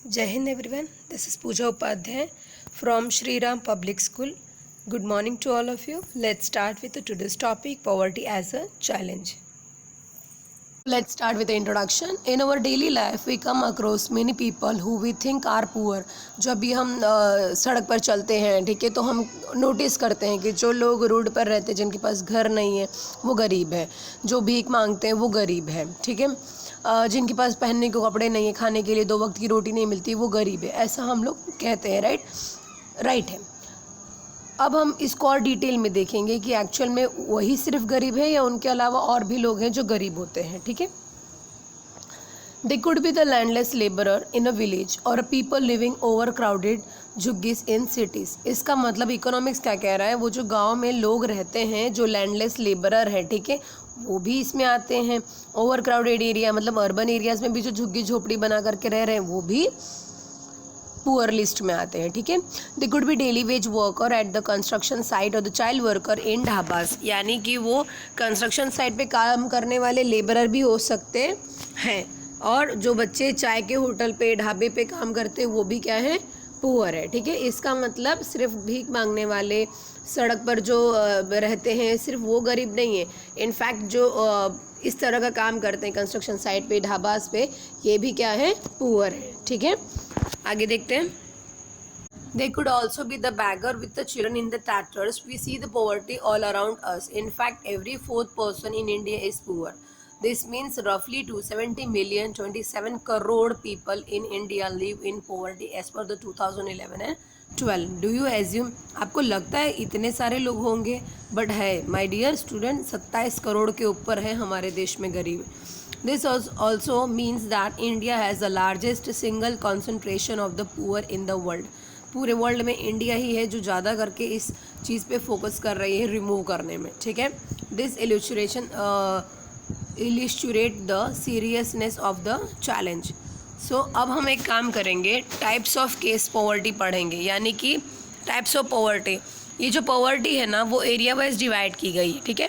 Jai Hind everyone, this is Pooja Upadhyay from Shri Ram Public School. Good morning to all of you. Let's start with today's topic, poverty as a challenge. Let's start with the introduction. In our daily life, we come across many people who we think are poor. जब भी हम सड़क पर चलते हैं, ठीक है, तो हम नोटिस करते हैं कि जो लोग रोड पर रहते हैं, जिनके पास घर नहीं है, वो गरीब है. जो भीख मांगते हैं वो गरीब है, ठीक है. जिनके पास पहनने को कपड़े नहीं है, खाने के लिए 2 वक्त की रोटी नहीं मिलती, वो गरीब है. ऐसा हम लोग कहते हैं, राइट है. अब हम इसको और डिटेल में देखेंगे कि एक्चुअल में वही सिर्फ गरीब है या उनके अलावा और भी लोग हैं जो गरीब होते हैं, ठीक है. They could be the landless labourer in a village और a people living over crowded झुग्गीज इन सिटीज़. इसका मतलब इकोनॉमिक्स क्या कह रहा है, वो जो गांव में लोग रहते हैं जो लैंडलेस लेबरर है, ठीक है, वो भी इसमें आते हैं. ओवर क्राउडेड एरिया मतलब अर्बन एरियाज़ में भी जो झुग्गी झोपड़ी बना करके रह रहे हैं वो भी पुअर लिस्ट में आते हैं, ठीक है. They could B daily veg worker at the construction site और the child worker in dhabas, यानी कि वो कंस्ट्रक्शन साइट पे काम करने वाले लेबरर भी हो सकते हैं. और जो बच्चे चाय के होटल पे ढाबे पे काम करते हैं वो भी क्या है, पुअर है, ठीक है. इसका मतलब सिर्फ भीख मांगने वाले सड़क पर जो रहते हैं सिर्फ वो गरीब नहीं है. इनफैक्ट जो इस तरह का काम करते हैं कंस्ट्रक्शन साइट पे ढाबास पे, ये भी क्या है, पुअर है, ठीक है. आगे देखते हैं. They could also be the beggar with the children in the tatters. We see the poverty all around us. In fact, every 4th person in India is poor. This means roughly 270 million, 27 crore people in India live in poverty as per the 2011 and 12. Do you assume? आपको लगता है इतने सारे लोग होंगे, but है my dear student, 27 crore के ऊपर है हमारे देश में गरीब. This also means that India has the largest single concentration of the poor in the world. पूरे वर्ल्ड में इंडिया ही है जो ज़्यादा करके इस चीज़ पे फोकस कर रही है रिमूव करने में, ठीक है. This illustrate the seriousness of the challenge. So अब हम एक काम करेंगे, टाइप्स ऑफ केस पॉवर्टी पढ़ेंगे, यानी कि टाइप्स ऑफ पॉवर्टी. ये जो पॉवर्टी है ना वो एरिया वाइज डिवाइड की गई है, ठीक है.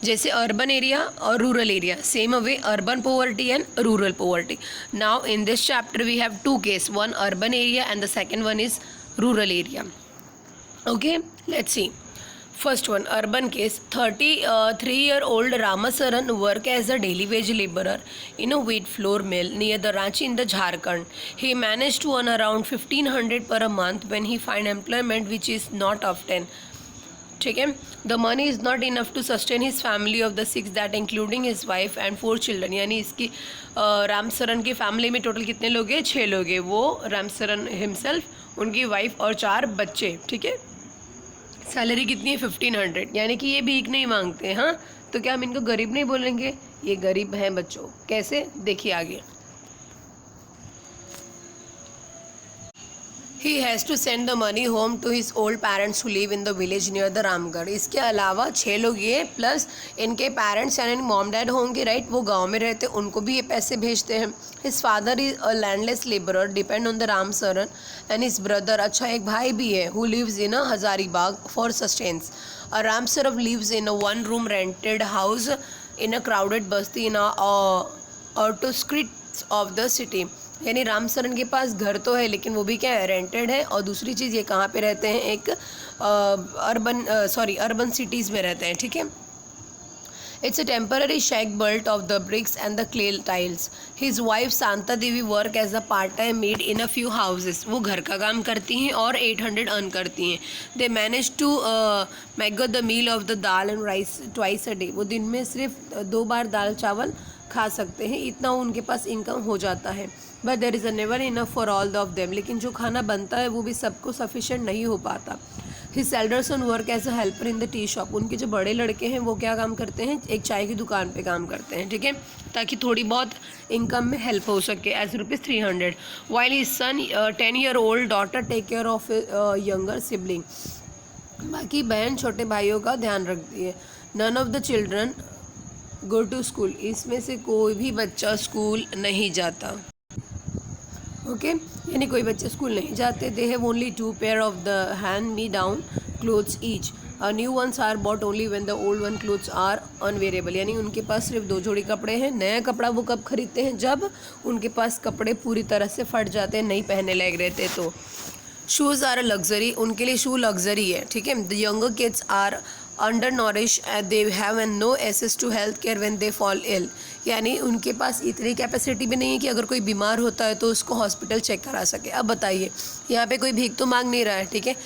जैसे अर्बन एरिया और rural area, same way urban poverty and rural poverty. Now in this chapter we have 2 case, one urban area and the second one is rural area. Okay, let's see. First one, urban case. 33-year-old Ramasaran worked as a daily wage laborer in a wheat flour mill near the Ranchi in the Jharkhand. He managed to earn around 1500 per a month when he find employment, which is not often. ठीक है. The money is not enough to sustain his family of the 6, that including his wife and 4 children. यानी इसकी रामसरन की family में total कितने लोग हैं, 6 लोग हैं. वो रामसरन हिमसेल्फ, उनकी वाइफ और 4 बच्चे, ठीक है. सैलरी कितनी है, 1500. यानी कि ये भीख नहीं मांगते हैं. हाँ, तो क्या हम इनको गरीब नहीं बोलेंगे, ये गरीब हैं बच्चों. कैसे, देखिए आगे. He has to send the money home to his old parents who live in the village near the Ramgarh. इसके अलावा 6 लोग ये प्लस इनके पेरेंट्स यानी मॉम डैड होंगे, राइट, वो गांव में रहते, उनको भी ये पैसे भेजते हैं. His father is a landless laborer depend on the Ramsaran and his brother, अच्छा एक भाई भी है, who lives in a Hazaribagh for sustenance. A Ramsaran lives in a 1-room rented house in a crowded basti in a outskirts of the city. यानी रामसरन के पास घर तो है लेकिन वो भी क्या है, रेंटेड है. और दूसरी चीज़ ये कहाँ पे रहते हैं, एक अर्बन सिटीज़ में रहते हैं, ठीक है. It's a temporary shack built of the bricks and the clay tiles. His wife Shanta Devi work as a part time maid in a few houses. वो घर का काम करती हैं और 800 अर्न करती हैं. They manage to make the meal of the dal and rice twice a day. वो दिन में सिर्फ 2 बार दाल चावल खा सकते हैं, इतना उनके पास इनकम हो जाता है. But there is a never enough for all of them. लेकिन जो खाना बनता है वो भी सबको सफिशेंट नहीं हो पाता. His elder son work as a helper in the tea shop. उनके जो बड़े लड़के हैं वो क्या काम करते हैं, एक चाय की दुकान पे काम करते हैं, ठीक है, ताकि थोड़ी बहुत इनकम में हेल्प हो सके. As ₹300. While his son 10-year-old daughter take care of younger sibling. बाकी बहन छोटे भाइयों का ध्यान रखती है. None of the children go to school. इसमें से कोई भी बच्चा स्कूल नहीं जाता. ओके, यानी कोई बच्चे स्कूल नहीं जाते. They have only 2 pair of the hand me down clothes each. New ones are bought only when the old one clothes are unwearable, यानी उनके पास सिर्फ 2 जोड़ी कपड़े हैं। नया कपड़ा वो कब खरीदते हैं? जब उनके पास कपड़े पूरी तरह से फट जाते हैं, नहीं पहनने लायक रहते। तो शूज़ आर अ लग्जरी, उनके लिए शू लग्जरी है, ठीक है। The younger kids are under nourish and they have an no access to health care when they fall ill, यानी उनके पास इतनी कैपेसिटी भी नहीं है कि अगर कोई बीमार होता है तो उसको हॉस्पिटल चेक करा सके। अब बताइए, यहाँ पे कोई भीख तो मांग नहीं रहा है, ठीक है,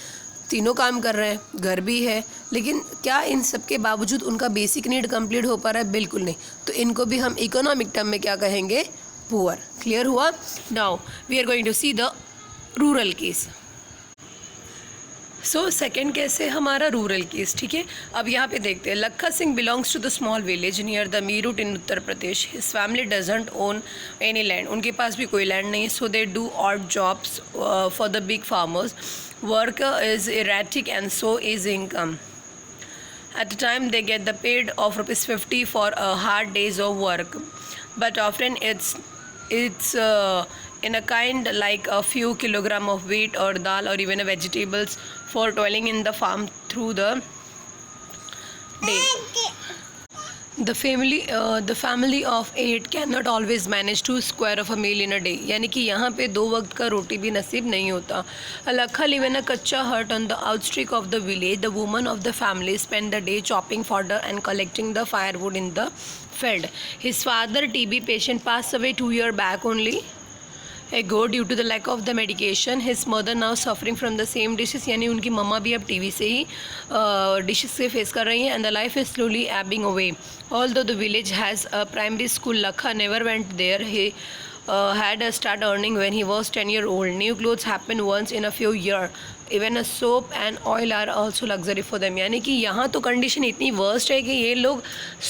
तीनों काम कर रहे हैं, घर भी है, लेकिन क्या इन सब के बावजूद उनका बेसिक नीड कंप्लीट हो पा रहा है? बिल्कुल नहीं। तो इनको भी हम इकोनॉमिक टर्म में क्या कहेंगे? पुअर। क्लियर हुआ? Now we are going to see the rural case. So second case है हमारा रूरल केस, ठीक है। अब यहाँ पे देखते हैं, Lakha Singh belongs to the small village near the Meerut in Uttar Pradesh. His family doesn't own any land, उनके पास भी कोई लैंड नहीं है। So they do odd jobs for the big farmers. Work is erratic and so is income. At the time they get the paid of ₹50 for a hard days of work, but often it's in a kind like a few kilogram of wheat or dal or even vegetables for toiling in the farm through the day. The family of 8 cannot always manage to square of a meal in a day, यानी कि यहाँ पे 2 वक्त का रोटी भी नसीब नहीं होता। Alakha live in a kacha hut on the outskirts of the village. The woman of the family spend the day chopping fodder and collecting the firewood in the field. His father, TB patient, passed away 2 years back only ago due to the lack of the medication. His mother now suffering from the same dishes, यानी उनकी मम्मा भी अब TB से ही dishes से face कर रही हैं। And the life is slowly ebbing away. Although the village has a primary school, Lakha never went there. He had started earning when he was 10 years old. New clothes happen once in a few years. Even a soap and oil are also luxury for them, यानी कि यहाँ तो condition इतनी worst है कि ये लोग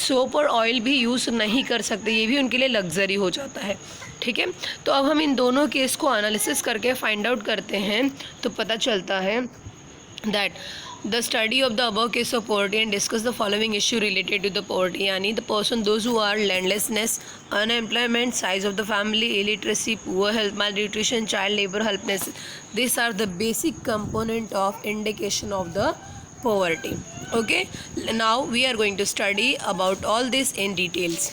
soap और ऑयल भी यूज़ नहीं कर सकते, ये भी उनके लिए लग्जरी हो जाता है, ठीक है। तो अब हम इन दोनों केस को एनालिसिस करके फाइंड आउट करते हैं, तो पता चलता है that the study of the above case of poverty and discuss the following issue related to the poverty, यानी the person those who are landlessness, unemployment, size of the family, illiteracy, poor health, malnutrition, child labor, helplessness. These are the basic component of indication of the poverty. Okay, now we are going to study about all this in details.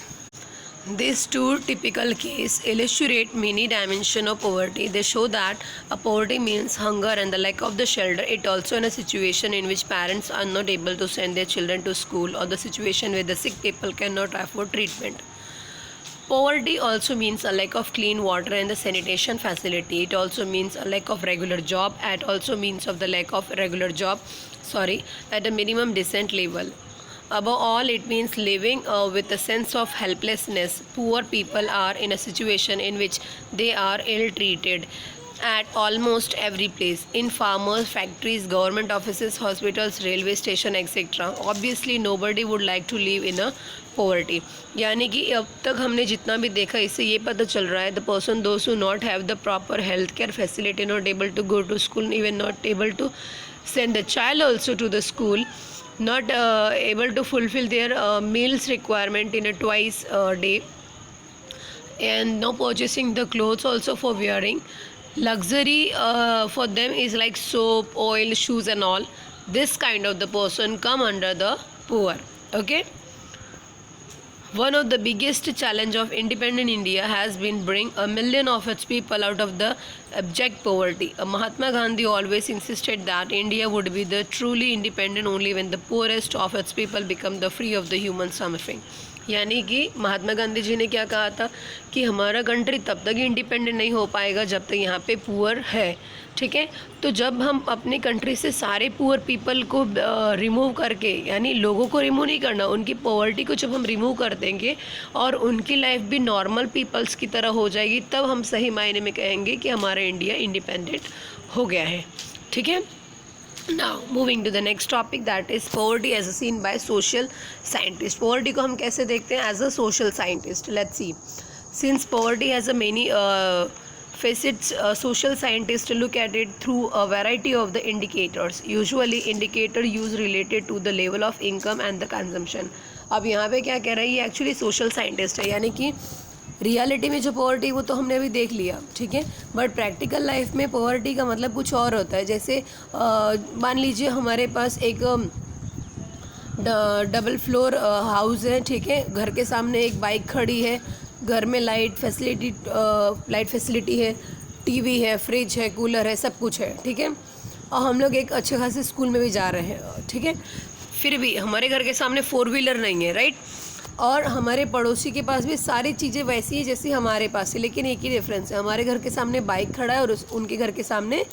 These 2 typical cases illustrate many dimensions of poverty. They show that a poverty means hunger and the lack of the shelter. It also in a situation in which parents are not able to send their children to school, or the situation where the sick people cannot afford treatment. Poverty also means a lack of clean water and the sanitation facility. It also means a lack of regular job. It also means of the lack of regular job, at a minimum decent level. Above all, it means living with a sense of helplessness. Poor people are in a situation in which they are ill-treated at almost every place, in farmers, factories, government offices, hospitals, railway station, etc. Obviously, nobody would like to live in a poverty. यानी कि अब तक हमने जितना भी देखा, इससे ये पता चल रहा है, the person those who not have the proper health care facility, not able to go to school, even not able to send the child also to the school, not able to fulfill their meals requirement in a twice a day, and no purchasing the clothes also for wearing. Luxury for them is like soap, oil, shoes and all. This kind of the person come under the poor. Okay, one of the biggest challenge of independent India has been bring a million of its people out of the abject poverty. Mahatma Gandhi always insisted that India would be the truly independent only when the poorest of its people become the free of the human suffering. यानी कि महात्मा गांधी जी ने क्या कहा था कि हमारा country तब तक इंडिपेंडेंट नहीं हो पाएगा जब तक यहाँ पे पुअर है, ठीक है। तो जब हम अपने कंट्री से सारे पुअर पीपल को रिमूव करके, यानी लोगों को रिमूव नहीं करना, उनकी पॉवर्टी को जब हम रिमूव कर देंगे और उनकी लाइफ भी नॉर्मल पीपल्स की तरह हो जाएगी, तब हम सही मायने में कहेंगे कि हमारा इंडिया इंडिपेंडेंट हो गया है, ठीक है। Now moving to the next topic, that is poverty as seen by social scientists. Poverty को हम कैसे देखते हैं? As a social scientist. Let's see. Since poverty has a many facets, social scientists look at it through a variety of the indicators. Usually indicator use related to the level of income and the consumption. अब यहाँ पे क्या कह रही है? Actually social scientist है, यानी कि रियलिटी में जो पॉवर्टी वो तो हमने अभी देख लिया, ठीक है, बट प्रैक्टिकल लाइफ में पॉवर्टी का मतलब कुछ और होता है। जैसे मान लीजिए हमारे पास एक डबल फ्लोर हाउस है, ठीक है। घर के सामने एक बाइक खड़ी है, घर में लाइट फैसिलिटी है, टीवी है, फ्रिज है, कूलर है, सब कुछ है, ठीक है। और हम लोग एक अच्छे खासे स्कूल में भी जा रहे हैं, ठीक है। फिर भी हमारे घर के सामने 4 व्हीलर नहीं है, राइट। और हमारे पड़ोसी के पास भी सारी चीज़ें वैसी ही जैसी हमारे पास है, लेकिन एक ही डिफरेंस है, हमारे घर के सामने बाइक खड़ा है और उनके घर के सामने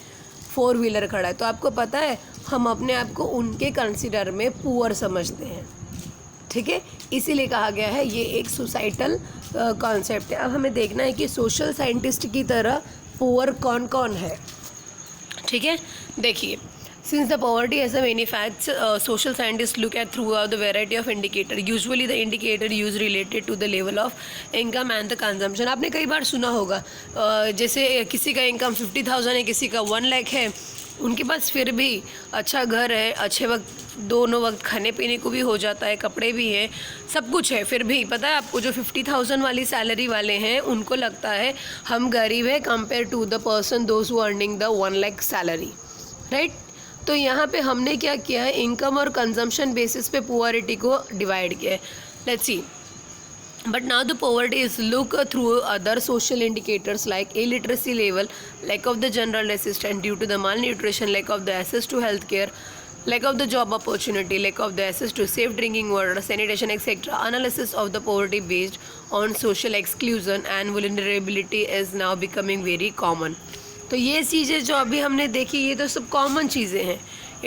4 व्हीलर खड़ा है। तो आपको पता है हम अपने आप को उनके कंसिडर में पुअर समझते हैं, ठीक है। इसीलिए कहा गया है ये एक सोसाइटल कॉन्सेप्ट है। अब हमें देखना है कि सोशल साइंटिस्ट की तरह पुअर कौन कौन है, ठीक है। देखिए, since the poverty has a many facts, social scientists look at throughout the variety of indicator. Usually the indicator used related to the level of income and the consumption. आपने कई बार सुना होगा जैसे किसी का इनकम 50,000 है, किसी का 1 लाख है, उनके पास फिर भी अच्छा घर है, अच्छे वक्त दोनों वक्त खाने पीने को भी हो जाता है, कपड़े भी हैं, सब कुछ है। फिर भी पता है आपको, जो 50,000 वाली सैलरी वाले हैं उनको लगता है हम गरीब है compare to the person those who earning the 1 lakh salary, right. तो यहाँ पे हमने क्या किया है, इनकम और कंजम्पशन बेसिस पे पुअरिटी को डिवाइड किया है। Let's see, but now the poverty is look through other social indicators like illiteracy level, lack of the general assistance due to the malnutrition, lack of the access to healthcare, lack of the job opportunity, lack of the access to safe drinking water, sanitation, etc. Analysis of the poverty based on social exclusion and vulnerability is now becoming very common. तो ये चीज़ें जो अभी हमने देखी ये तो सब कॉमन चीज़ें हैं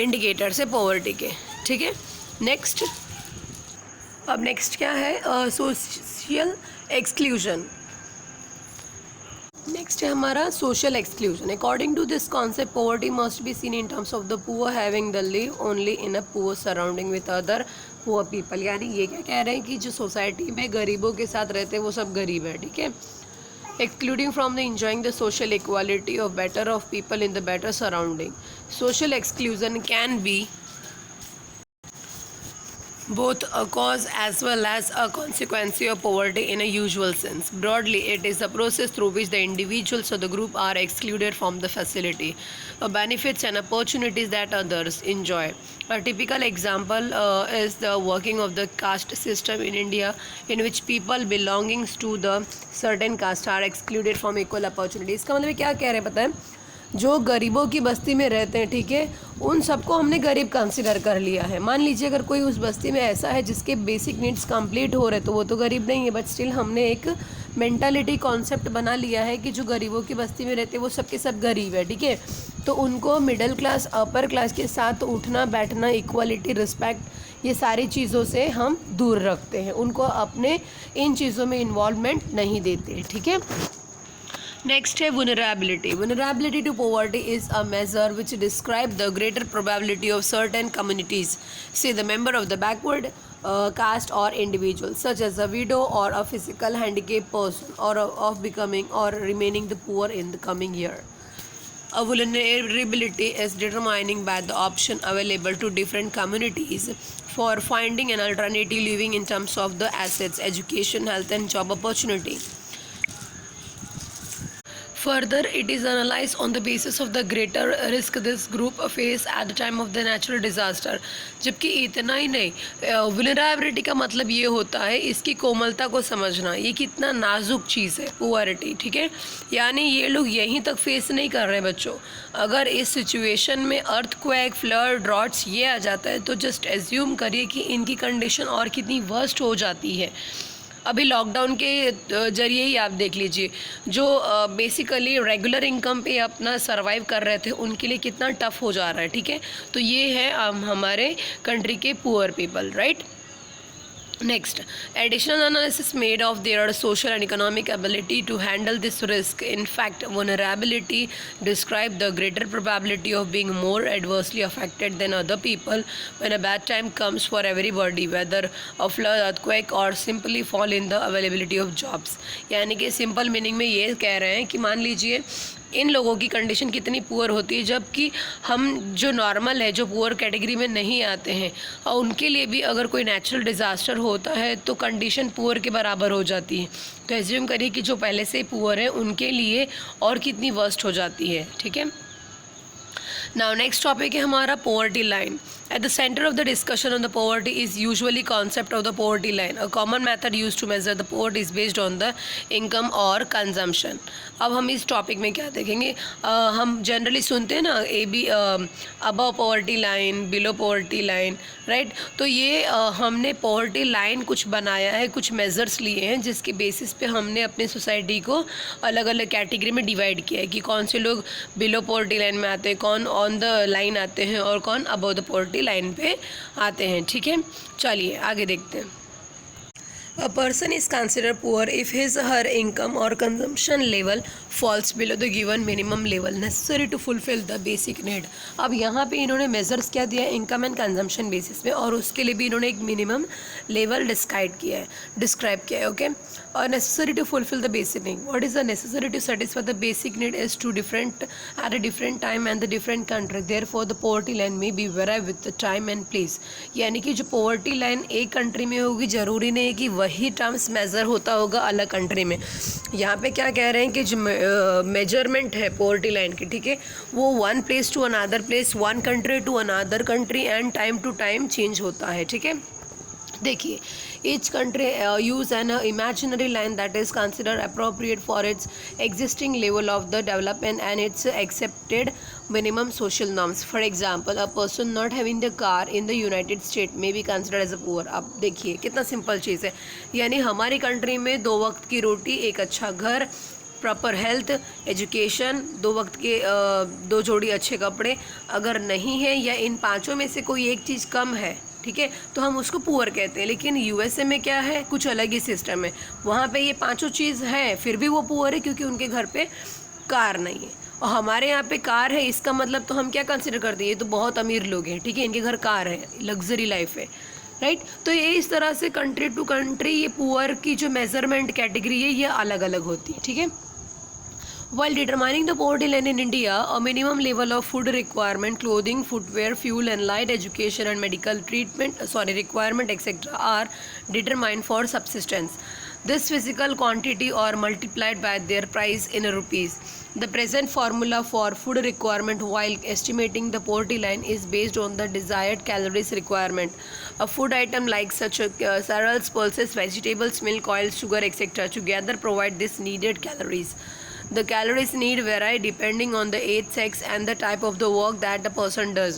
इंडिकेटर्स है पॉवर्टी के, ठीक है। नेक्स्ट, अब नेक्स्ट क्या है, सोशल एक्सक्लूजन। नेक्स्ट है हमारा social exclusion. According to this concept poverty must be seen in terms of the poor having the live only in a poor surrounding with other poor people. यानी ये क्या कह रहे हैं कि जो सोसाइटी में गरीबों के साथ रहते हैं वो सब गरीब है, ठीक है। Excluding from the enjoying the social equality of better of people in the better surrounding. Social exclusion can be both a cause as well as a consequence of poverty in a usual sense. Broadly, it is the process through which the individuals or the group are excluded from the facility, benefits and opportunities that others enjoy. A typical example is the working of the caste system in India, in which people belonging to the certain caste are excluded from equal opportunities. इसका मतलब क्या कह रहे हैं पता है, जो गरीबों की बस्ती में रहते हैं, ठीक है, उन सबको हमने गरीब कंसिडर कर लिया है। मान लीजिए अगर कोई उस बस्ती में ऐसा है जिसके बेसिक नीड्स कंप्लीट हो रहे तो वो तो गरीब नहीं है, बट स्टिल हमने एक मेंटालिटी कॉन्सेप्ट बना लिया है कि जो गरीबों की बस्ती में रहते हैं वो सब के सब गरीब है, ठीक है। तो उनको मिडिल क्लास अपर क्लास के साथ उठना बैठना, इक्वालिटी, रिस्पेक्ट, ये सारी चीज़ों से हम दूर रखते हैं, उनको अपने इन चीज़ों में इन्वॉल्वमेंट नहीं देते, ठीक है। Next है vulnerability. Vulnerability to poverty is a measure which describes the greater probability of certain communities, say the member of the backward caste or individual, such as a widow or a physical handicapped person, or of becoming or remaining the poor in the coming year. A vulnerability is determined by the option available to different communities for finding an alternative living in terms of the assets, education, health, and job opportunity. Further, it is analyzed on the basis of the greater risk this group face at the time of the natural disaster. जबकि इतना ही नहीं, vulnerability का मतलब ये होता है इसकी कोमलता को समझना, ये कितना नाजुक चीज़ है पुअरिटी, ठीक है। यानी ये लोग यहीं तक फेस नहीं कर रहे बच्चों, अगर इस सिचुएशन में अर्थक्वेक, फ्लड, ड्रॉट्स ये आ जाता है तो जस्ट एज्यूम करिए कि इनकी कंडीशन और कितनी वर्स्ट हो जाती है। अभी लॉकडाउन के जरिए ही आप देख लीजिए, जो बेसिकली रेगुलर इनकम पे अपना सर्वाइव कर रहे थे उनके लिए कितना टफ हो जा रहा है, ठीक है। तो ये है हमारे कंट्री के poor people, right. Next, additional analysis made of their social and economic ability to handle this risk. In fact, vulnerability describe the greater probability of being more adversely affected than other people when a bad time comes for everybody, whether a flood, earthquake or simply fall in the availability of jobs. यानी कि simple meaning में ये कह रहे हैं कि मान लीजिए इन लोगों की कंडीशन कितनी पुअर होती है, जबकि हम जो नॉर्मल है, जो पुअर कैटेगरी में नहीं आते हैं, और उनके लिए भी अगर कोई नेचुरल डिज़ास्टर होता है तो कंडीशन पुअर के बराबर हो जाती है। तो एज्यूम करिए कि जो पहले से पुअर है उनके लिए और कितनी वर्स्ट हो जाती है, ठीक है। नाउ नेक्स्ट टॉपिक है हमारा poverty line. At the center of the discussion on the poverty is usually concept of the poverty line. A common method used to measure the poverty is based on the income or consumption. अब हम इस topic में क्या देखेंगे, हम generally सुनते हैं ना above poverty line, below poverty line, right. तो ये हमने पॉवर्टी लाइन कुछ बनाया है, कुछ मेजर्स लिए हैं जिसके बेसिस पे हमने अपने सोसाइटी को अलग अलग कैटेगरी में डिवाइड किया है कि कौन से लोग बिलो पॉवर्टी लाइन में आते हैं, कौन ऑन द लाइन आते हैं और कौन अबव द पॉवर्टी लाइन पे आते हैं, ठीक है। चलिए आगे देखते हैं। A person is considered poor if his or her income or consumption level falls below the given minimum level necessary to fulfill the basic need. अब यहाँ पे इन्होंने मेजर्स क्या दिया है, इनकम एंड कंजम्पशन बेसिस में, और उसके लिए भी इन्होंने एक मिनिमम लेवल डिस्क्राइब किया है, ओके। और necessary to fulfil the basic need, what is the necessary to satisfy the basic need is to different at a different time and the different country, therefore the poverty line में be very with the time and place. यानी कि जो poverty line एक country में होगी, ज़रूरी नहीं है कि वही टर्म्स मेज़र होता होगा अलग कंट्री में। यहाँ पे क्या कह रहे हैं कि जो मेजरमेंट है पॉवर्टी लाइन की, ठीक है, वो one place to another place, one country to another country and time to time change होता है, ठीक है। देखिए, each country use an imaginary line that is considered appropriate for its existing level of the development and its accepted minimum social norms. For example, a person not having the car in the United States may be considered as a poor. अब देखिए कितना simple चीज़ है, यानी हमारी country में 2 वक्त की रोटी, एक अच्छा घर, प्रॉपर हेल्थ, एजुकेशन, 2 वक्त के 2 जोड़ी अच्छे कपड़े अगर नहीं है, या इन पांचों में से कोई एक चीज़ कम है, ठीक है, तो हम उसको पुअर कहते हैं। लेकिन यूएसए में क्या है, कुछ अलग ही सिस्टम है, वहाँ पे ये पांचों चीज़ है फिर भी वो पुअर है क्योंकि उनके घर पे कार नहीं है। और हमारे यहाँ पे कार है, इसका मतलब तो हम क्या कंसिडर करते हैं, ये तो बहुत अमीर लोग हैं, ठीक है, इनके घर कार है, लग्जरी लाइफ है, राइट। तो ये इस तरह से कंट्री टू कंट्री ये पुअर की जो मेजरमेंट कैटेगरी है ये अलग अलग होती है, ठीक है। While determining the poverty line in India, a minimum level of food requirement, clothing, footwear, fuel and light, education and medical treatment, requirement, etc. are determined for subsistence. This physical quantity are multiplied by their price in rupees. The present formula for food requirement while estimating the poverty line is based on the desired calories requirement. A food item like such cereals, pulses, vegetables, milk, oil, sugar, etc. together provide this needed calories. The calories need vary depending on the age, sex and the type of the work that the person does.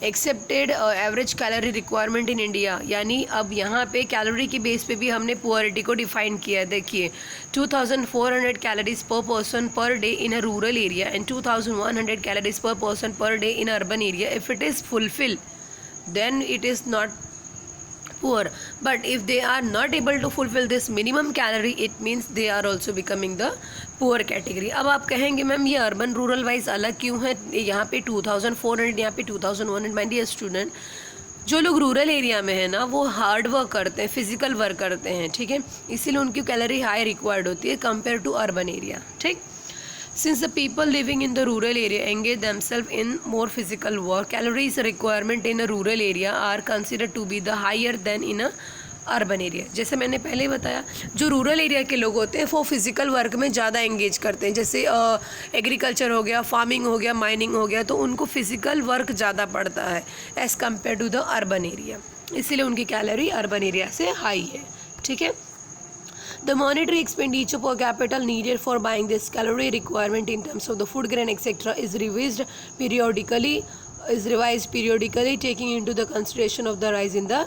Accepted average calorie requirement in India, यानी अब यहाँ पे calorie की base पे भी हमने पुअरिटी को define किया है। देखिए, 2400 कैलोरीज पर person per day in a rural area and 2100 calories पर person per day in urban area. If it is fulfil then it is not poor, but if they are not able to fulfill this minimum calorie, it means they are also becoming the poor category. अब आप कहेंगे ma'am ये urban rural wise अलग क्यों है, यहाँ पे 2400, यहाँ पे 2100। माय डियर स्टूडेंट, जो लोग रूरल एरिया में है ना वो हार्ड वर्क करते हैं, फिजिकल वर्क करते हैं, ठीक है, इसीलिए उनकी कैलोरी हाई रिक्वायर्ड होती है कंपेयर टू अर्बन एरिया, ठीक। Since the people living in the rural area engage themselves in more physical work, calories requirement in a rural area are considered to be the higher than in a urban area. जैसे मैंने पहले बताया, जो rural area के लोग होते हैं वो फिजिकल वर्क में ज़्यादा एंगेज करते हैं, जैसे एग्रीकल्चर हो गया, फार्मिंग हो गया, माइनिंग हो गया, तो उनको फिजिकल वर्क ज़्यादा पड़ता है as compare to the urban area, इसीलिए उनकी कैलोरी अर्बन एरिया से हाई है, ठीक है। The monetary expenditure per capita needed for buying this calorie requirement in terms of the food grain etc. is revised periodically taking into the consideration of the rise in the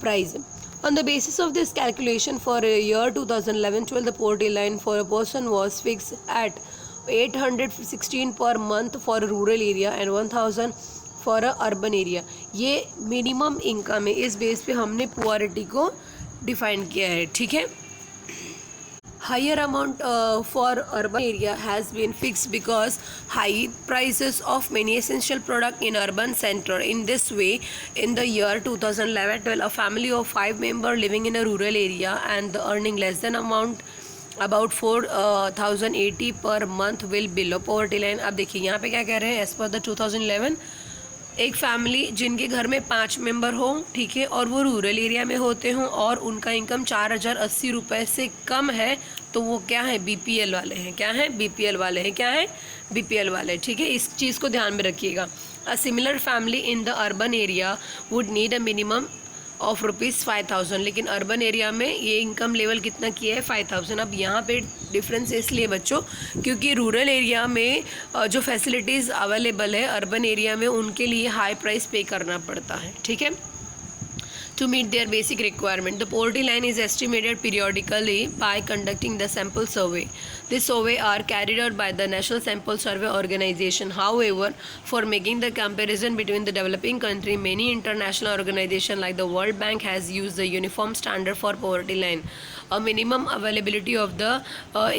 price. On the basis of this calculation for year 2011-12, the poverty line for a person was fixed at 816 per month for a rural area and 1000 for a urban area. ये minimum income है, इस base पे हमने पुअरिटी को define किया है, ठीक है। Higher amount for urban area has been fixed because high prices of many essential products in urban center. In this way, in the year 2011-12, a family of 5 members living in a rural area and earning less than amount about 4080 per month will below poverty line. अब देखिए यहाँ पे क्या कह रहे हैं, as per the 2011 एक family जिनके घर में 5 मेंबर हो, ठीक है, और वो रूरल एरिया में होते हों और उनका इनकम 4080 रुपये से कम है तो वो क्या है, BPL वाले हैं। क्या है, BPL वाले हैं। क्या है, BPL वाले। ठीक है, इस चीज़ को ध्यान में रखिएगा। A similar family in the urban area would need a minimum of ₹5,000, लेकिन अर्बन एरिया में ये इनकम लेवल कितना किया है, 5,000। अब यहाँ पे डिफरेंस इसलिए बच्चों, क्योंकि रूरल एरिया में जो फैसिलिटीज़ अवेलेबल है अर्बन एरिया में उनके लिए हाई प्राइस पे करना पड़ता है। ठीक है, to meet their basic requirement. The poverty line is estimated periodically by conducting the sample survey. This survey are carried out by the National Sample Survey Organization. However, for making the comparison between the developing country, many international organizations like the World Bank has used the uniform standard for poverty line. A minimum availability of the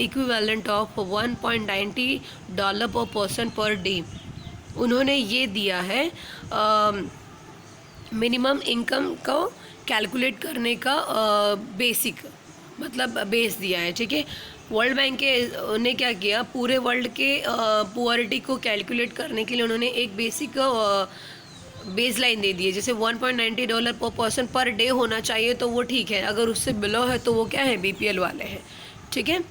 equivalent of $1.90 per person per day. उन्होंने ये दिया है minimum income को calculate करने का basic मतलब base दिया है। ठीक है, वर्ल्ड बैंक के ने क्या किया, पूरे वर्ल्ड के पुअरिटी को कैलकुलेट करने के लिए उन्होंने एक बेसिक बेस लाइन दे दी है। जैसे $1.90 पर पर्सन पर डे होना चाहिए तो वो ठीक है, अगर उससे बिलो है तो वो क्या है, BPL वाले हैं। ठीक है,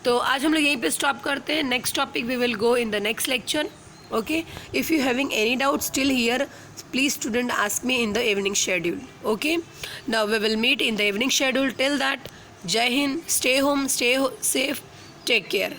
तो आज हम लोग यहीं पे स्टॉप करते हैं। Next topic we will go in the next lecture. Okay, if you having any doubts still here, please student ask me in the evening schedule. Okay, now we will meet in the evening schedule. Till that, Jai Hind, stay home, stay safe, take care.